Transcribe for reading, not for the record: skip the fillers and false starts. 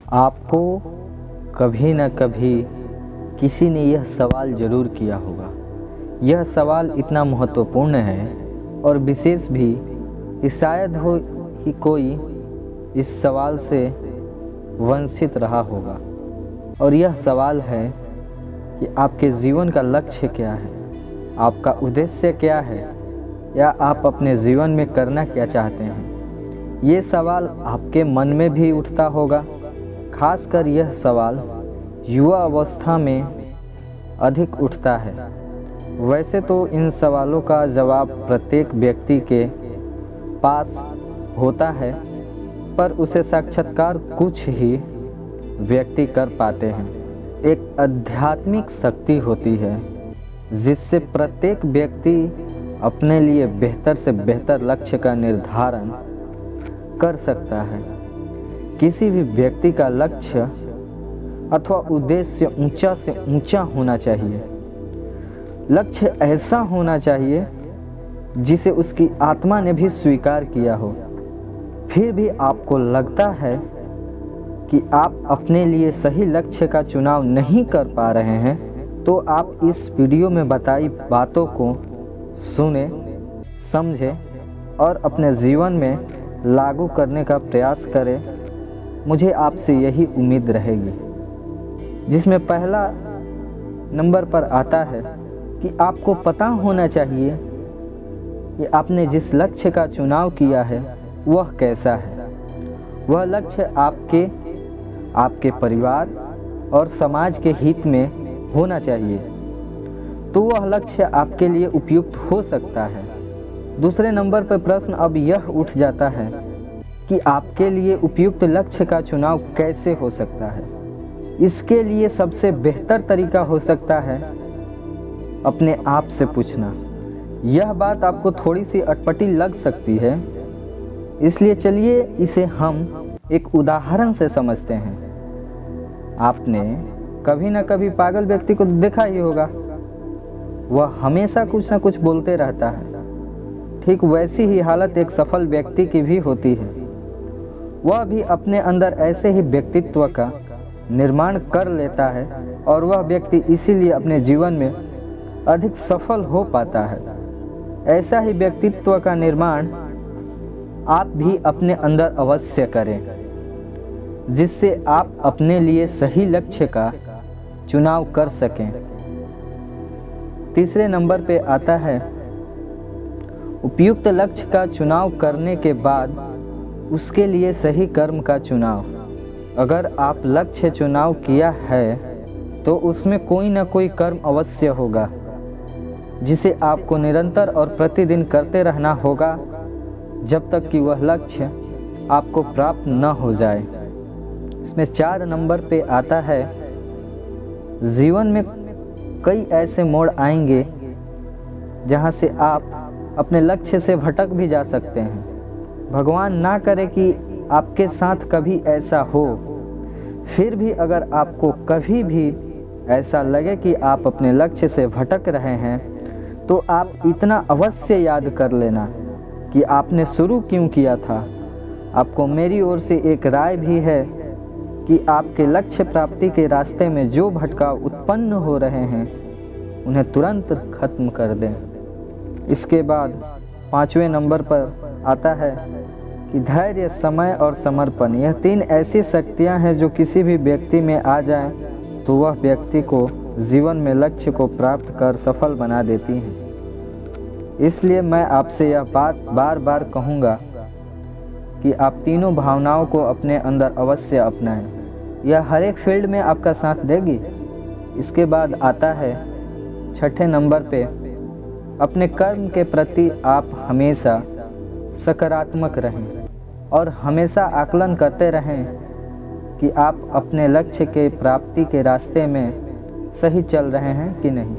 आपको कभी न कभी किसी ने यह सवाल ज़रूर किया होगा। यह सवाल इतना महत्वपूर्ण है और विशेष भी कि शायद हो ही कोई इस सवाल से वंचित रहा होगा। और यह सवाल है कि आपके जीवन का लक्ष्य क्या है, आपका उद्देश्य क्या है, या आप अपने जीवन में करना क्या चाहते हैं। ये सवाल आपके मन में भी उठता होगा। खासकर यह सवाल युवा अवस्था में अधिक उठता है। वैसे तो इन सवालों का जवाब प्रत्येक व्यक्ति के पास होता है, पर उसे साक्षात्कार कुछ ही व्यक्ति कर पाते हैं। एक आध्यात्मिक शक्ति होती है जिससे प्रत्येक व्यक्ति अपने लिए बेहतर से बेहतर लक्ष्य का निर्धारण कर सकता है। किसी भी व्यक्ति का लक्ष्य अथवा उद्देश्य ऊंचा से ऊंचा होना चाहिए। लक्ष्य ऐसा होना चाहिए जिसे उसकी आत्मा ने भी स्वीकार किया हो। फिर भी आपको लगता है कि आप अपने लिए सही लक्ष्य का चुनाव नहीं कर पा रहे हैं, तो आप इस वीडियो में बताई बातों को सुने, समझें और अपने जीवन में लागू करने का प्रयास करें। मुझे आपसे यही उम्मीद रहेगी। जिसमें पहला नंबर पर आता है कि आपको पता होना चाहिए कि आपने जिस लक्ष्य का चुनाव किया है वह कैसा है। वह लक्ष्य आपके परिवार और समाज के हित में होना चाहिए, तो वह लक्ष्य आपके लिए उपयुक्त हो सकता है। दूसरे नंबर पर प्रश्न अब यह उठ जाता है कि आपके लिए उपयुक्त लक्ष्य का चुनाव कैसे हो सकता है। इसके लिए सबसे बेहतर तरीका हो सकता है अपने आप से पूछना। यह बात आपको थोड़ी सी अटपटी लग सकती है, इसलिए चलिए इसे हम एक उदाहरण से समझते हैं। आपने कभी ना कभी पागल व्यक्ति को देखा ही होगा। वह हमेशा कुछ ना कुछ बोलते रहता है। ठीक वैसी ही हालत एक सफल व्यक्ति की भी होती है। वह भी अपने अंदर ऐसे ही व्यक्तित्व का निर्माण कर लेता है और वह व्यक्ति इसीलिए अपने जीवन में अधिक सफल हो पाता है। ऐसा ही व्यक्तित्व का निर्माण आप भी अपने अंदर अवश्य करें, जिससे आप अपने लिए सही लक्ष्य का चुनाव कर सकें। तीसरे नंबर पे आता है उपयुक्त लक्ष्य का चुनाव करने के बाद उसके लिए सही कर्म का चुनाव। अगर आप लक्ष्य चुनाव किया है तो उसमें कोई ना कोई कर्म अवश्य होगा जिसे आपको निरंतर और प्रतिदिन करते रहना होगा जब तक कि वह लक्ष्य आपको प्राप्त न हो जाए। इसमें 4 नंबर पे आता है जीवन में कई ऐसे मोड़ आएंगे जहां से आप अपने लक्ष्य से भटक भी जा सकते हैं। भगवान ना करे कि आपके साथ कभी ऐसा हो। फिर भी अगर आपको कभी भी ऐसा लगे कि आप अपने लक्ष्य से भटक रहे हैं, तो आप इतना अवश्य याद कर लेना कि आपने शुरू क्यों किया था। आपको मेरी ओर से एक राय भी है कि आपके लक्ष्य प्राप्ति के रास्ते में जो भटकाव उत्पन्न हो रहे हैं उन्हें तुरंत खत्म कर दें। इसके बाद 5वें नंबर पर आता है कि धैर्य, समय और समर्पण। यह 3 ऐसी शक्तियां हैं जो किसी भी व्यक्ति में आ जाएं तो वह व्यक्ति को जीवन में लक्ष्य को प्राप्त कर सफल बना देती हैं। इसलिए मैं आपसे यह बात बार बार कहूँगा कि आप तीनों भावनाओं को अपने अंदर अवश्य अपनाएं। यह हर एक फील्ड में आपका साथ देगी। इसके बाद आता है 6ठे नंबर पे अपने कर्म के प्रति आप हमेशा सकारात्मक रहें और हमेशा आकलन करते रहें कि आप अपने लक्ष्य के प्राप्ति के रास्ते में सही चल रहे हैं कि नहीं।